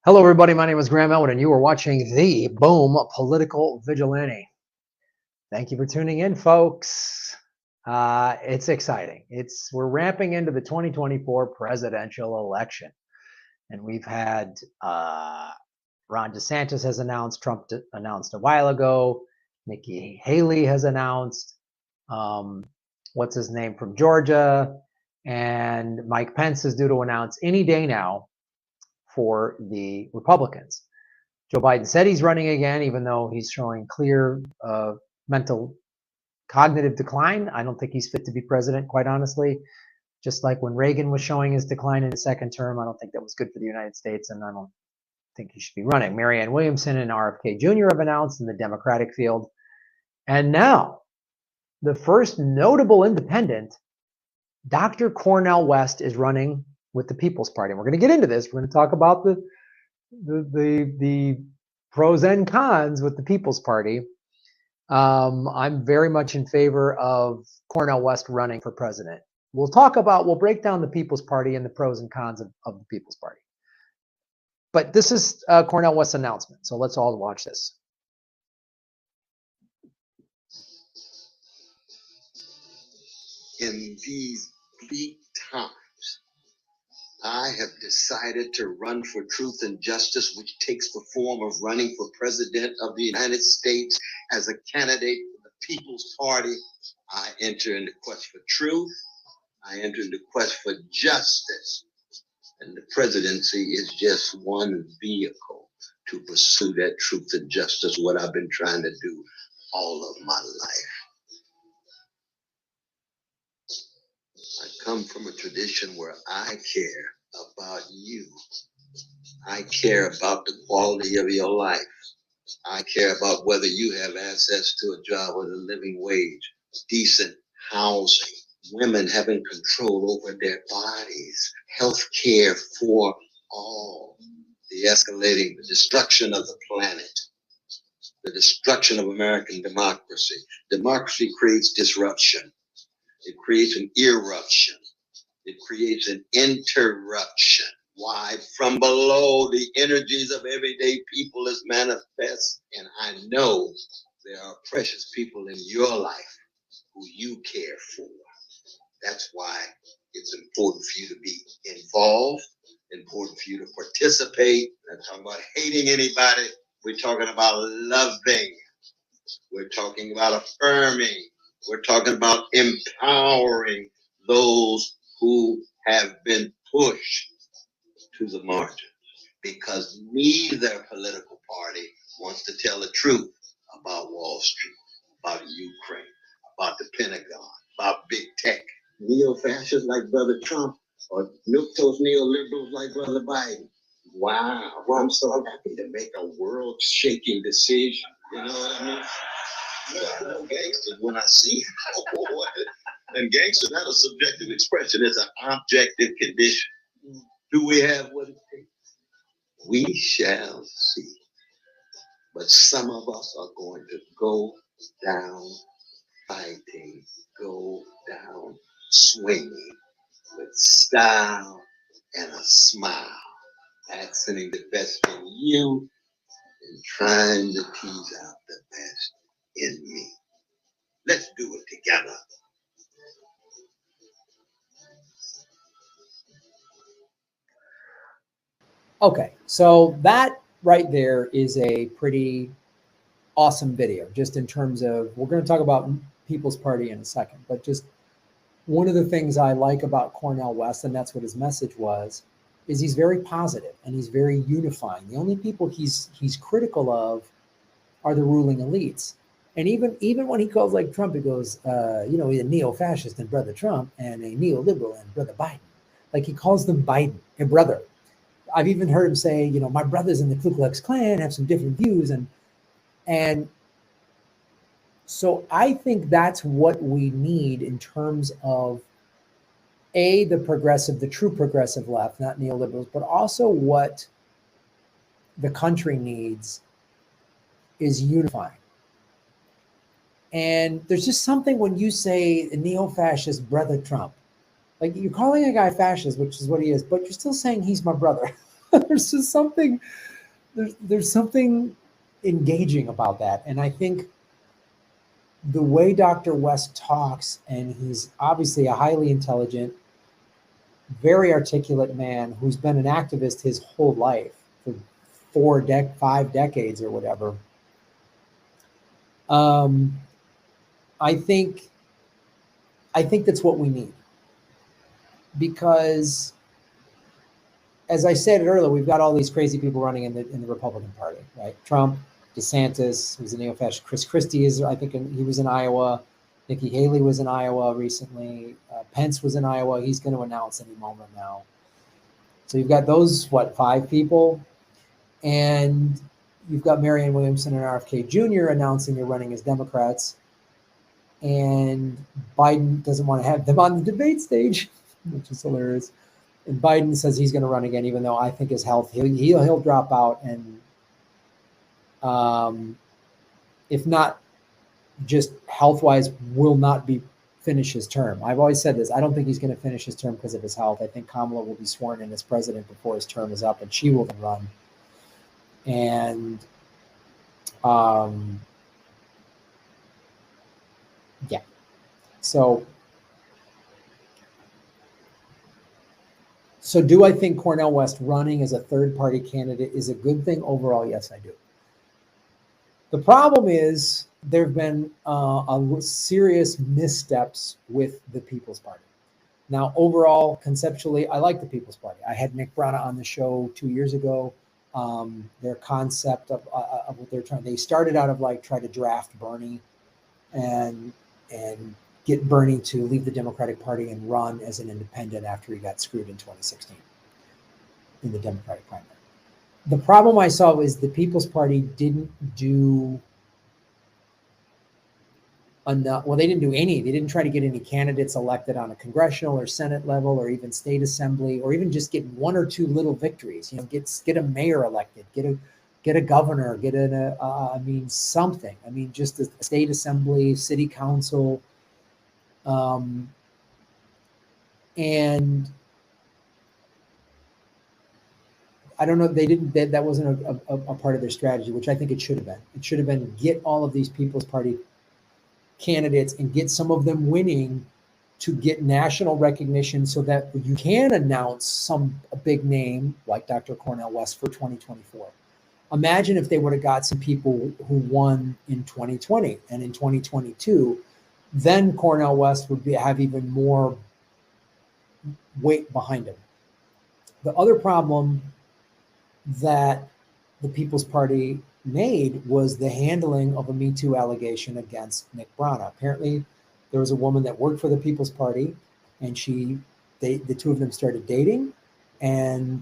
Hello, everybody. My name is Graham Elwood, and you are watching the Boom Political Vigilante. Thank you for tuning in, folks. It's exciting. We're ramping into the 2024 presidential election, and we've had Ron DeSantis has announced, Trump announced a while ago, Nikki Haley has announced, what's his name from Georgia, and Mike Pence is due to announce any day now for the Republicans. Joe Biden said he's running again, even though he's showing clear mental cognitive decline. I don't think he's fit to be president, quite honestly. Just like when Reagan was showing his decline in his second term, I don't think that was good for the United States, and I don't think he should be running. Marianne Williamson and RFK Jr. have announced in the Democratic field. And now, the first notable independent, Dr. Cornel West, is running with the People's Party. And we're going to get into this. We're going to talk about the pros and cons with the People's Party. I'm very much in favor of Cornel West running for president. We'll break down the People's Party and the pros and cons of the People's Party. But this is Cornel West's announcement, so let's all watch this. In these bleak times, I have decided to run for truth and justice, which takes the form of running for president of the United States as a candidate for the People's Party. I enter into quest for truth. I enter into quest for justice. And the presidency is just one vehicle to pursue that truth and justice, what I've been trying to do all of my life. I come from a tradition where I care about you. I care about the quality of your life. I care about whether you have access to a job with a living wage, decent housing, women having control over their bodies, health care for all, the destruction of the planet, the destruction of American democracy. Democracy creates disruption. It creates an eruption. It creates an interruption. Why? From below, the energies of everyday people is manifest. And I know there are precious people in your life who you care for. That's why it's important for you to be involved, important for you to participate. I'm not talking about hating anybody. We're talking about loving. We're talking about affirming. We're talking about empowering those who have been pushed to the margin, because neither political party wants to tell the truth about Wall Street, about Ukraine, about the Pentagon, about big tech. Neo-fascists like Brother Trump or milquetoast neoliberals like Brother Biden. Wow, well, I'm so happy to make a world-shaking decision. You know what I mean? I'm gangster when I see it. And gangster, not a subjective expression, it's an objective condition. Do we have what it takes? We shall see. But some of us are going to go down fighting, go down swinging with style and a smile, accenting the best in you and trying to tease out the best in me. Let's do it together. Okay, so that right there is a pretty awesome video, just in terms of, we're going to talk about People's Party in a second, but just one of the things I like about Cornel West, and that's what his message was, is he's very positive and he's very unifying. The only people he's critical of are the ruling elites. And even when he calls like Trump, he goes, a neo-fascist and Brother Trump and a neoliberal and Brother Biden. Like, he calls them Biden, a brother. I've even heard him say, my brothers in the Ku Klux Klan have some different views. And so I think that's what we need in terms of the true progressive left, not neoliberals, but also what the country needs is unifying. And there's just something when you say a neo-fascist Brother Trump, like, you're calling a guy fascist, which is what he is, but you're still saying he's my brother. There's just something, there's something engaging about that. And I think the way Dr. West talks, and he's obviously a highly intelligent, very articulate man who's been an activist his whole life for 5 decades or whatever. I think that's what we need, because, as I said earlier, we've got all these crazy people running in the Republican Party, right? Trump, DeSantis, who's a neo-fascist. Chris Christie is, I think, he was in Iowa. Nikki Haley was in Iowa recently. Pence was in Iowa. He's going to announce any moment now. So you've got those, 5 people, and you've got Marianne Williamson and RFK Jr. announcing they're running as Democrats, and Biden doesn't want to have them on the debate stage, which is hilarious. And Biden says he's going to run again, even though I think his health, he'll drop out, and if not just health-wise, will not finish his term. I've always said this. I don't think he's going to finish his term because of his health. I think Kamala will be sworn in as president before his term is up, and she will then run. And yeah. So do I think Cornel West running as a third-party candidate is a good thing overall? Yes, I do. The problem is there have been serious missteps with the People's Party. Now, overall, conceptually, I like the People's Party. I had Nick Brana on the show 2 years ago. Their concept of what they're trying, they started out of try to draft Bernie and get Bernie to leave the Democratic Party and run as an independent after he got screwed in 2016 in the Democratic primary. The problem I saw was the People's Party didn't do enough. Well, they didn't do any. They didn't try to get any candidates elected on a congressional or Senate level, or even state assembly, or even just get 1 or 2 little victories. Get a mayor elected, get a governor, something. Just a state assembly, city council, and I don't know. They didn't. That wasn't a part of their strategy, which I think it should have been. It should have been get all of these People's Party candidates and get some of them winning to get national recognition, so that you can announce a big name like Dr. Cornel West for 2024. Imagine if they would have got some people who won in 2020 and in 2022, then Cornel West would have even more weight behind him. The other problem that the People's Party made was the handling of a Me Too allegation against Nick Brana. Apparently, there was a woman that worked for the People's Party, and the two of them started dating, and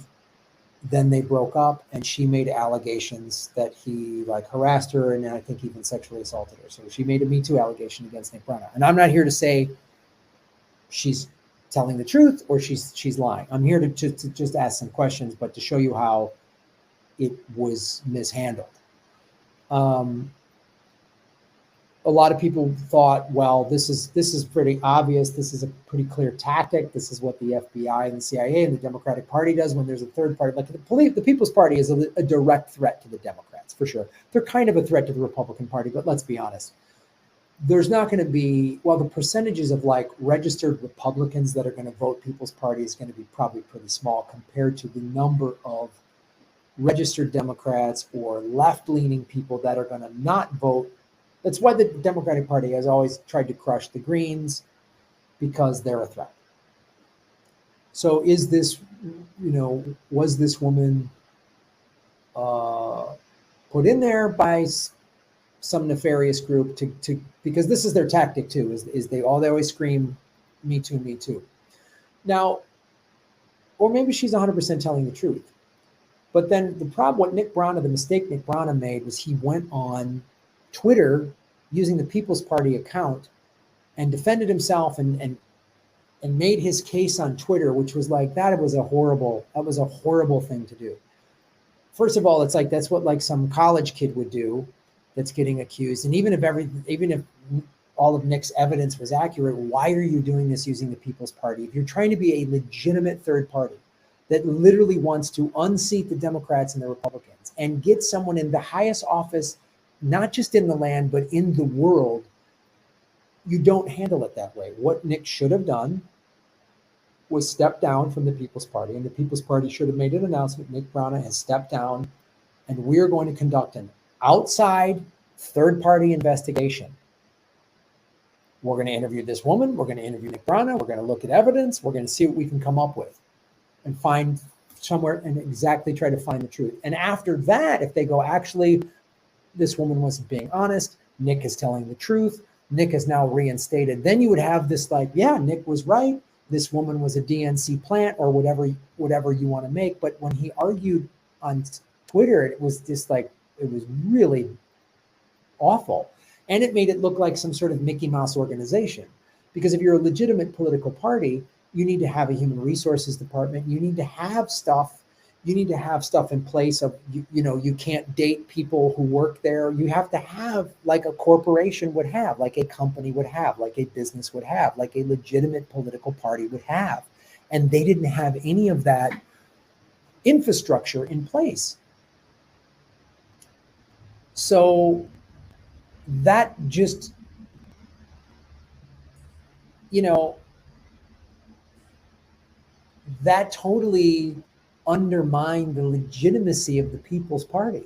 then they broke up, and she made allegations that he harassed her, and I think even sexually assaulted her. So she made a Me Too allegation against Nick Brana. And I'm not here to say she's telling the truth or she's lying. I'm here to just ask some questions, but to show you how it was mishandled. A lot of people thought, well, this is pretty obvious. This is a pretty clear tactic. This is what the FBI and the CIA and the Democratic Party does when there's a third party. The People's Party is a direct threat to the Democrats, for sure. They're kind of a threat to the Republican Party, but let's be honest. There's not going to be, the percentages of registered Republicans that are going to vote People's Party is going to be probably pretty small compared to the number of registered Democrats or left-leaning people that are going to not vote. That's why the Democratic Party has always tried to crush the Greens, because they're a threat. So was this woman put in there by some nefarious group to because this is their tactic too, is they always scream, "Me too, me too." Now, or maybe she's 100% telling the truth. But then the mistake Nick Brana made was he went on Twitter using the People's Party account and defended himself and made his case on Twitter, which was that was a horrible thing to do. First of all, it's that's what some college kid would do that's getting accused. And even if all of Nick's evidence was accurate, why are you doing this using the People's Party? If you're trying to be a legitimate third party, that literally wants to unseat the Democrats and the Republicans and get someone in the highest office, not just in the land, but in the world, you don't handle it that way. What Nick should have done was step down from the People's Party, and the People's Party should have made an announcement. Nick Browna has stepped down, and we're going to conduct an outside third-party investigation. We're going to interview this woman. We're going to interview Nick Browna. We're going to look at evidence. We're going to see what we can come up with and find somewhere and exactly try to find the truth. And after that, if they go, actually, this woman wasn't being honest, Nick is telling the truth, Nick is now reinstated, then you would have this like, yeah, Nick was right. This woman was a DNC plant or whatever you want to make. But when he argued on Twitter, it was just like, it was really awful. And it made it look like some sort of Mickey Mouse organization. Because if you're a legitimate political party, you need to have a human resources department. You need to have stuff. You need to have stuff in place of, you can't date people who work there. You have to have like a corporation would have, like a company would have, like a business would have, like a legitimate political party would have. And they didn't have any of that infrastructure in place. So that just, that totally undermined the legitimacy of the People's Party.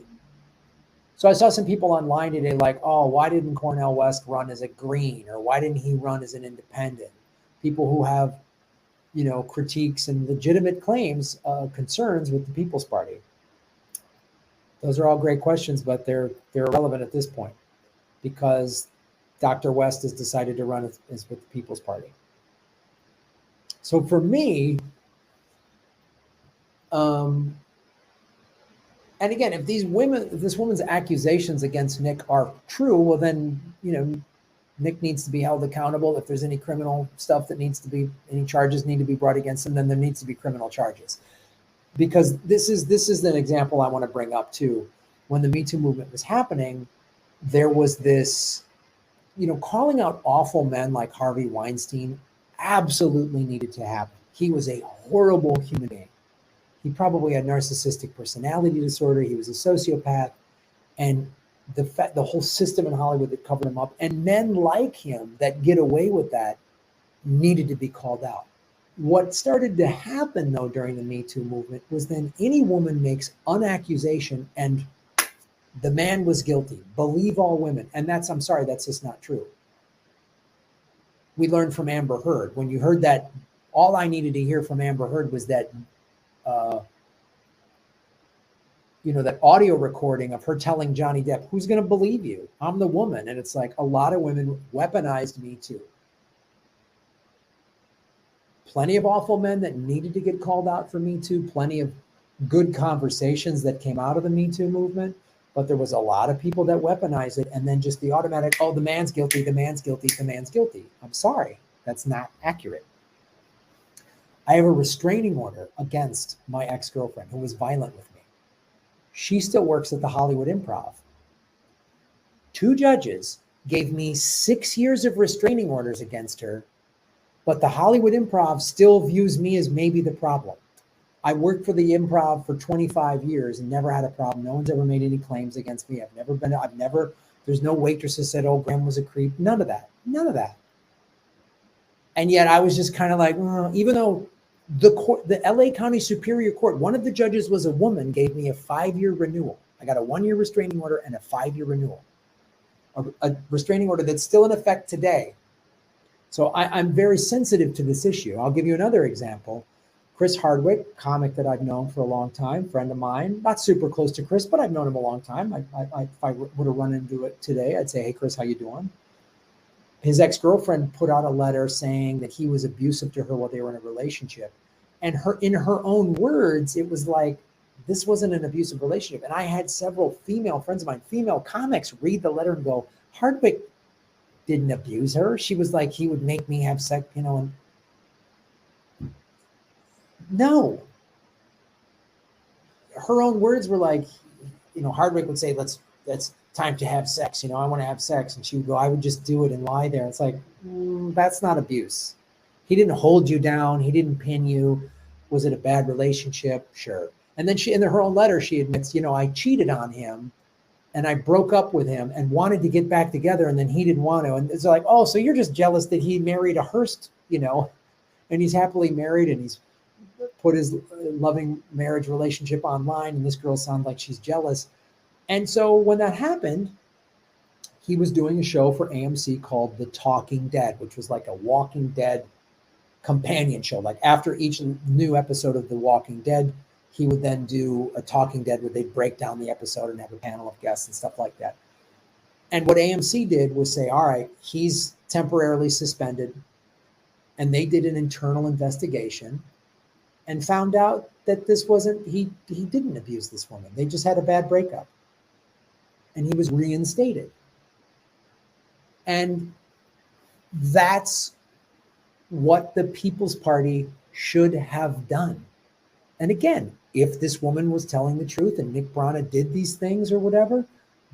So I saw some people online today like, oh, why didn't Cornel West run as a Green? Or why didn't he run as an independent? People who have, critiques and legitimate claims, concerns with the People's Party. Those are all great questions, but they're irrelevant at this point because Dr. West has decided to run as with the People's Party. So for me, and again, if this woman's accusations against Nick are true, well then, Nick needs to be held accountable. If there's any criminal stuff that any charges need to be brought against him, then there needs to be criminal charges. Because this is an example I want to bring up too. When the Me Too movement was happening, there was this, calling out awful men like Harvey Weinstein absolutely needed to happen. He was a horrible human being. He probably had narcissistic personality disorder. He was a sociopath. And the whole system in Hollywood that covered him up, and men like him that get away with that needed to be called out. What started to happen, though, during the Me Too movement was then any woman makes an accusation and the man was guilty. Believe all women. And I'm sorry, that's just not true. We learned from Amber Heard. When you heard that, all I needed to hear from Amber Heard was that, that audio recording of her telling Johnny Depp, who's going to believe you? I'm the woman. And it's like a lot of women weaponized Me Too. Plenty of awful men that needed to get called out for Me Too. Plenty of good conversations that came out of the Me Too movement. But there was a lot of people that weaponized it. And then just the automatic, oh, the man's guilty, the man's guilty, the man's guilty. I'm sorry. That's not accurate. I have a restraining order against my ex-girlfriend who was violent with me. She still works at the Hollywood Improv. 2 judges gave me 6 years of restraining orders against her, but the Hollywood Improv still views me as maybe the problem. I worked for the Improv for 25 years and never had a problem. No one's ever made any claims against me. There's no waitresses said, oh, Graham was a creep. None of that. And yet I was just kind of like, even though the LA County Superior Court, one of the judges was a woman, gave me a 5-year renewal. I got a 1-year restraining order and a 5-year renewal. A restraining order that's still in effect today. So I'm very sensitive to this issue. I'll give you another example. Chris Hardwick, comic that I've known for a long time, friend of mine, not super close to Chris, but I've known him a long time. If I would have run into it today, I'd say, hey, Chris, how you doing? His ex-girlfriend put out a letter saying that he was abusive to her while they were in a relationship. And in her own words, it was like, this wasn't an abusive relationship. And I had several female friends of mine, female comics, read the letter and go, Hardwick didn't abuse her. She was like, he would make me have sex, and no. Her own words were like, Hardwick would say, that's time to have sex. I want to have sex. And she would go, I would just do it and lie there. It's like, that's not abuse. He didn't hold you down. He didn't pin you. Was it a bad relationship? Sure. And then she, in her own letter, she admits, I cheated on him and I broke up with him and wanted to get back together, and then he didn't want to. And it's like, oh, so you're just jealous that he married a Hearst, and he's happily married and he's put his loving marriage relationship online, and this girl sounds like she's jealous. And so when that happened, he was doing a show for AMC called The Talking Dead, which was like a Walking Dead companion show. Like after each new episode of The Walking Dead, he would then do a Talking Dead where they'd break down the episode and have a panel of guests and stuff like that. And what AMC did was say, all right, he's temporarily suspended. And they did an internal investigation and found out that this wasn't, he didn't abuse this woman. They just had a bad breakup. And he was reinstated. And that's what the People's Party should have done. And again, if this woman was telling the truth and Nick Brana did these things or whatever,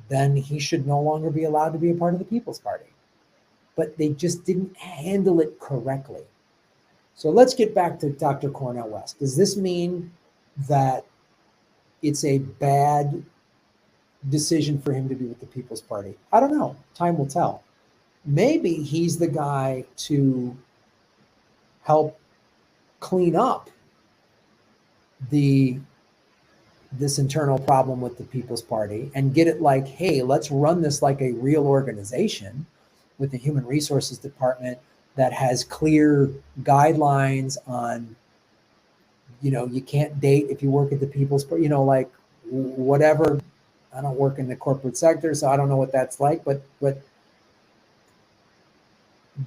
then he should no longer be allowed to be a part of the People's Party. But they just didn't handle it correctly. So let's get back to Dr. Cornel West. Does this mean that it's a bad decision for him to be with the People's Party? I don't know. Time will tell. Maybe he's the guy to help clean up this internal problem with the People's Party and get it like, hey, let's run this like a real organization with the Human Resources Department that has clear guidelines on, you can't date if you work at the People's Party, like whatever. I don't work in the corporate sector, so I don't know what that's like, but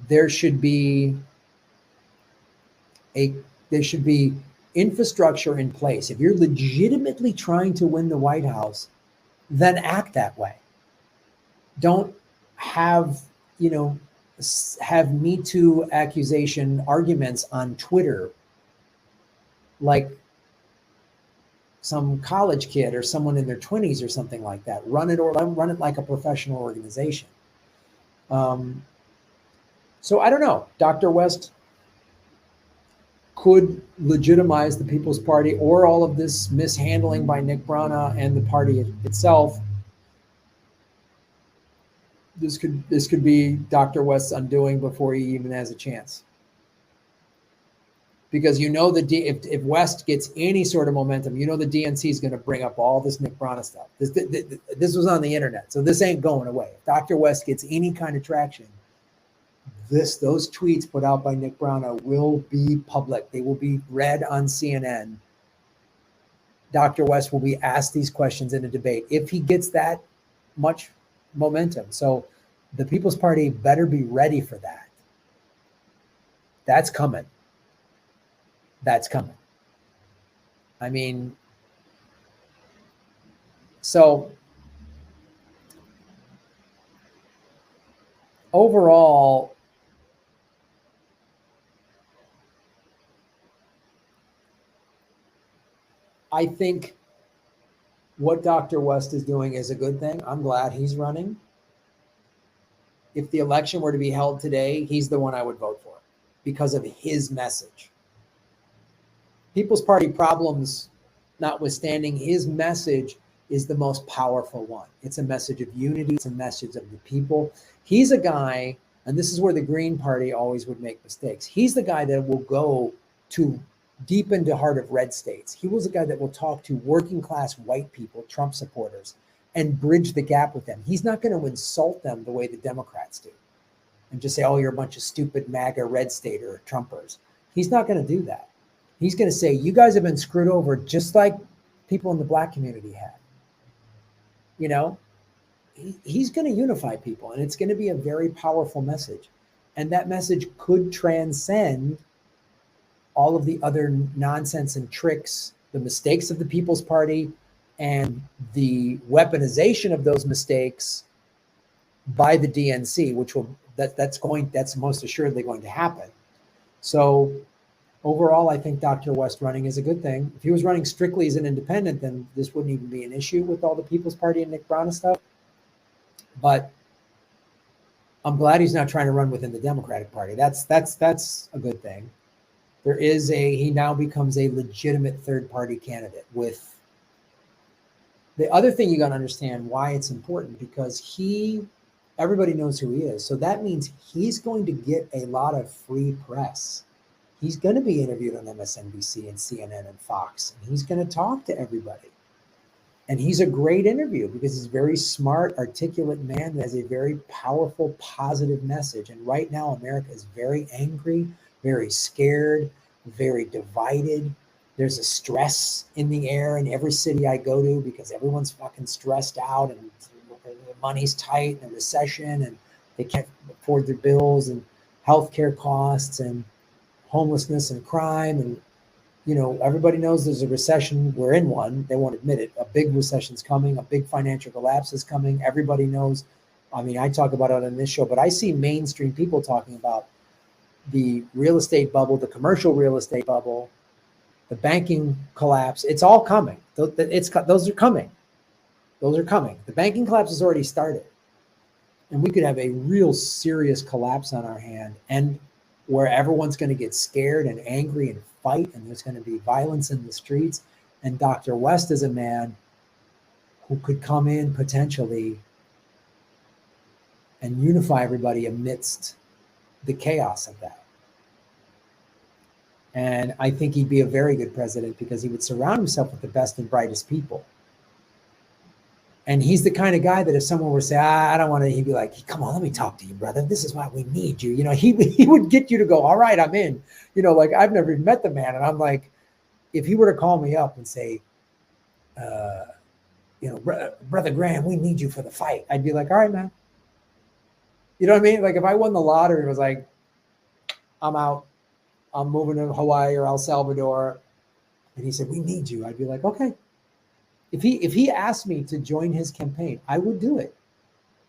there should be infrastructure in place. If you're legitimately trying to win the White House, then act that way. Don't have Me Too accusation arguments on Twitter like some college kid or someone in their 20s or something like that. Run it like a professional organization. So I don't know. Dr. West could legitimize the People's Party or all of this mishandling by Nick Brana and the party itself. This could be Dr. West's undoing before he even has a chance. Because if West gets any sort of momentum, the DNC is going to bring up all this Nick Brana stuff. This was on the internet, so this ain't going away. If Dr. West gets any kind of traction, those tweets put out by Nick Brana will be public. They will be read on CNN. Dr. West will be asked these questions in a debate if he gets that much momentum. So the People's Party better be ready for that. That's coming. That's coming. I mean, so overall, I think what Dr. West is doing is a good thing. I'm glad he's running. If the election were to be held today, he's the one I would vote for because of his message. People's Party problems notwithstanding, his message is the most powerful one. It's a message of unity. It's a message of the people. He's a guy, and this is where the Green Party always would make mistakes. He's the guy that will go to deep into heart of red states. He was a guy that will talk to working class white people, Trump supporters, and bridge the gap with them. He's not going to insult them the way the Democrats do and just say, oh, you're a bunch of stupid MAGA red state or Trumpers. He's not going to do that. He's going to say, you guys have been screwed over just like people in the Black community have. He's going to unify people, and it's going to be a very powerful message. And that message could transcend all of the other nonsense and tricks, the mistakes of the People's Party, and the weaponization of those mistakes by the DNC, that's most assuredly going to happen. So overall, I think Dr. West running is a good thing. If he was running strictly as an independent, then this wouldn't even be an issue with all the People's Party and Nick Brana stuff. But I'm glad he's not trying to run within the Democratic Party. That's a good thing. he now becomes a legitimate third party candidate. With the other thing, you got to understand why it's important, because everybody knows who he is. So that means he's going to get a lot of free press. He's going to be interviewed on MSNBC and CNN and Fox, and he's going to talk to everybody. And he's a great interview because he's a very smart, articulate man that has a very powerful, positive message. And right now, America is very angry, very scared, very divided. There's a stress in the air in every city I go to because everyone's fucking stressed out and the money's tight and a recession and they can't afford their bills and healthcare costs and homelessness and crime. And, you know, everybody knows there's a recession. We're in one. They won't admit it. A big recession's coming. A big financial collapse is coming. Everybody knows. I mean, I talk about it on this show, but I see mainstream people talking about the real estate bubble, the commercial real estate bubble, the banking collapse. It's all coming. Those are coming. Those are coming. The banking collapse has already started. And we could have a real serious collapse on our hand, and where everyone's going to get scared and angry and fight, and there's going to be violence in the streets. And Dr. West is a man who could come in potentially and unify everybody amidst the chaos of that. And I think he'd be a very good president because he would surround himself with the best and brightest people. And he's the kind of guy that if someone were to say, I don't want to, he'd be like, come on, let me talk to you, brother. This is why we need you. You know, he would get you to go, all right, I'm in. You know, like I've never even met the man. And I'm like, if he were to call me up and say, you know, Brother Graham, we need you for the fight, I'd be like, all right, man. You know what I mean? Like if I won the lottery, it was like, I'm out. I'm moving to Hawaii or El Salvador. And he said, we need you. I'd be like, okay. If he asked me to join his campaign, I would do it.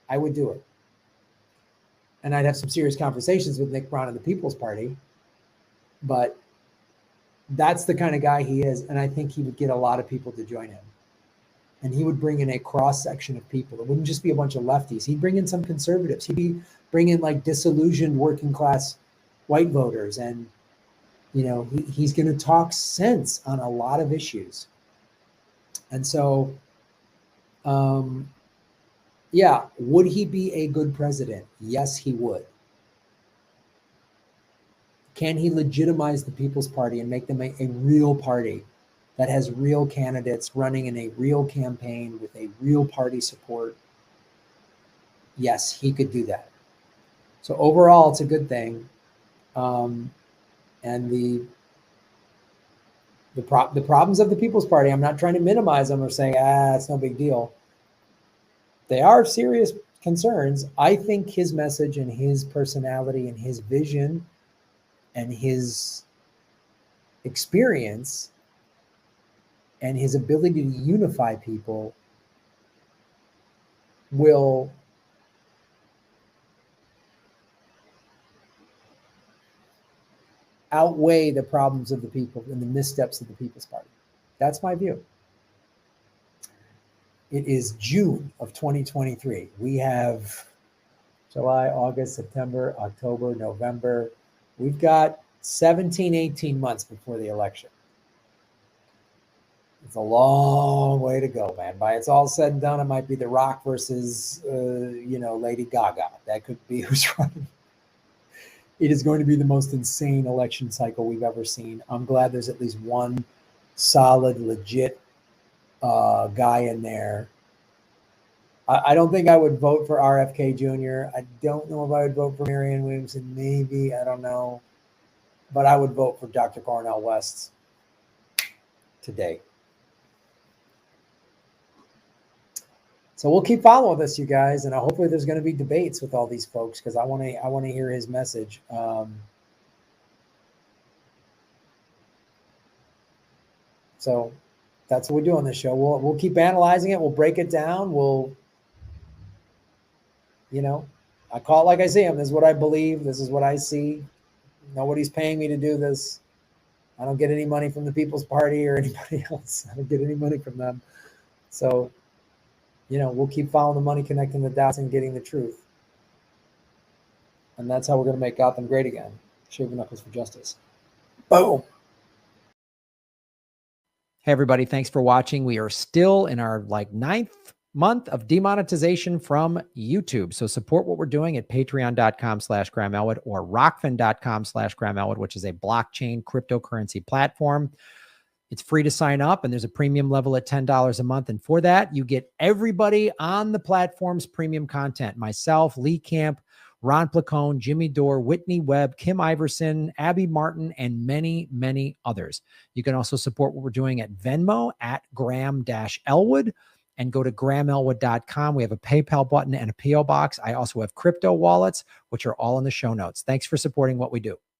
I would do it. And I'd have some serious conversations with Nick Brown and the People's Party. But that's the kind of guy he is. And I think he would get a lot of people to join him. And he would bring in a cross section of people. It wouldn't just be a bunch of lefties. He'd bring in some conservatives. He'd bring in like disillusioned working class white voters. And, you know, he's going to talk sense on a lot of issues. And so, yeah, would he be a good president? Yes, he would. Can he legitimize the People's Party and make them a real party that has real candidates running in a real campaign with a real party support? Yes, he could do that. So overall, it's a good thing. And the problems of the People's Party, I'm not trying to minimize them or saying, it's no big deal. They are serious concerns. I think his message and his personality and his vision and his experience and his ability to unify people will outweigh the problems of the people and the missteps of the People's Party. That's my view. It is June of 2023. We have July, August, September, October, November. We've got 17, 18 months before the election. It's a long way to go, man. By it's all said and done, it might be The Rock versus, Lady Gaga. That could be who's running. It is going to be the most insane election cycle we've ever seen. I'm glad there's at least one solid, legit guy in there. I don't think I would vote for RFK Jr. I don't know if I would vote for Marianne Williamson. Maybe, I don't know. But I would vote for Dr. Cornel West today. So we'll keep following this, you guys, and hopefully there's going to be debates with all these folks because I want to hear his message. So that's what we do on this show. We'll keep analyzing it. We'll break it down. I call it like I see him. This is what I believe. This is what I see. Nobody's paying me to do this. I don't get any money from the People's Party or anybody else. I don't get any money from them. So, we'll keep following the money, connecting the dots, and getting the truth. And that's how we're going to make Gotham great again. Shaving knuckles for justice. Boom. Hey, everybody. Thanks for watching. We are still in our ninth month of demonetization from YouTube. So support what we're doing at patreon.com/Graham Elwood or rockfin.com/Graham Elwood, which is a blockchain cryptocurrency platform. It's free to sign up, and there's a premium level at $10 a month. And for that, you get everybody on the platform's premium content. Myself, Lee Camp, Ron Placone, Jimmy Dore, Whitney Webb, Kim Iverson, Abby Martin, and many, many others. You can also support what we're doing at Venmo at Graham-Elwood and go to GrahamElwood.com. We have a PayPal button and a PO box. I also have crypto wallets, which are all in the show notes. Thanks for supporting what we do.